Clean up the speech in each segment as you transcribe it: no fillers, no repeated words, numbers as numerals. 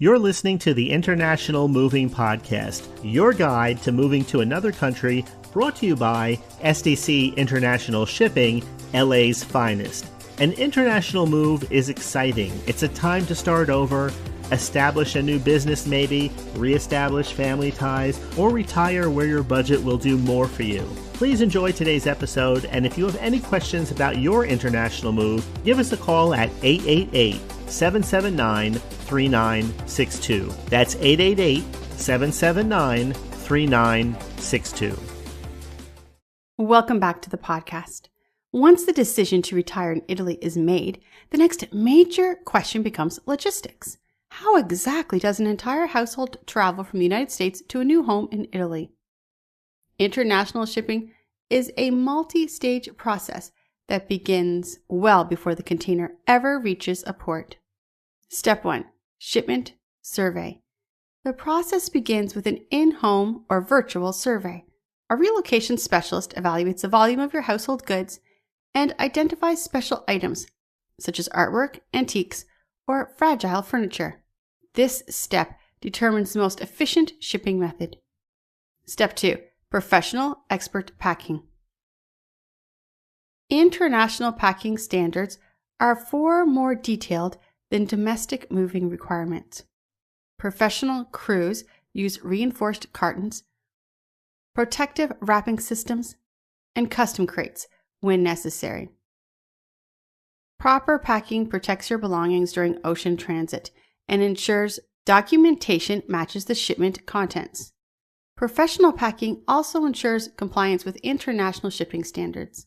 You're listening to the International Moving Podcast, your guide to moving to another country, brought to you by SDC International Shipping, LA's finest. An international move is exciting. It's a time to start over, establish a new business maybe, reestablish family ties, or retire where your budget will do more for you. Please enjoy today's episode, and if you have any questions about your international move, give us a call at 888-779-3962. That's 888-779-3962. Welcome back to the podcast. Once the decision to retire in Italy is made, the next major question becomes logistics. How exactly does an entire household travel from the United States to a new home in Italy? International shipping is a multi-stage process that begins well before the container ever reaches a port. Step 1. Shipment survey. The process begins with an in-home or virtual survey. A relocation specialist evaluates the volume of your household goods and identifies special items, such as artwork, antiques, or fragile furniture. This step determines the most efficient shipping method. Step 2. Professional expert packing. International packing standards are far more detailed than domestic moving requirements. Professional crews use reinforced cartons, protective wrapping systems, and custom crates when necessary. Proper packing protects your belongings during ocean transit and ensures documentation matches the shipment contents. Professional packing also ensures compliance with international shipping standards.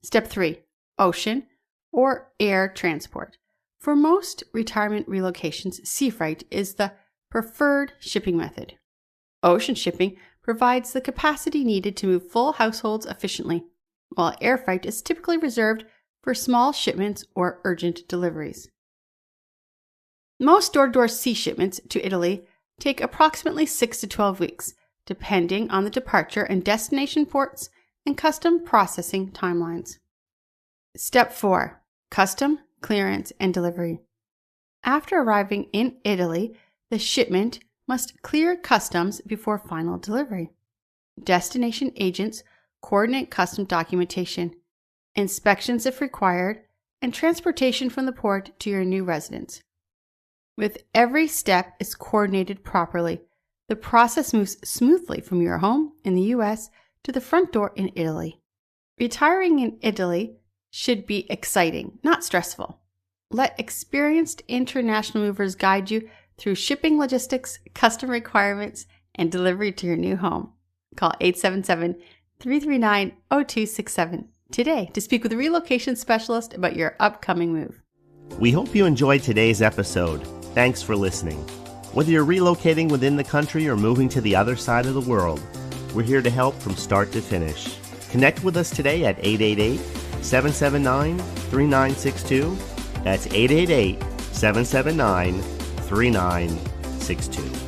Step 3. Ocean or air transport. For most retirement relocations, sea freight is the preferred shipping method. Ocean shipping provides the capacity needed to move full households efficiently, while air freight is typically reserved for small shipments or urgent deliveries. Most door-to-door sea shipments to Italy take approximately 6 to 12 weeks, depending on the departure and destination ports and custom processing timelines. Step 4. Custom, clearance, and delivery. After arriving in Italy, the shipment must clear customs before final delivery. Destination agents coordinate custom documentation, inspections if required, and transportation from the port to your new residence. With every step is coordinated properly, the process moves smoothly from your home in the U.S. to the front door in Italy. Retiring in Italy should be exciting, not stressful. Let experienced international movers guide you through shipping logistics, custom requirements, and delivery to your new home. Call 877-339-0267 today to speak with a relocation specialist about your upcoming move. We hope you enjoyed today's episode. Thanks for listening. Whether you're relocating within the country or moving to the other side of the world, we're here to help from start to finish. Connect with us today at 888-779-3962. That's 888-779-3962.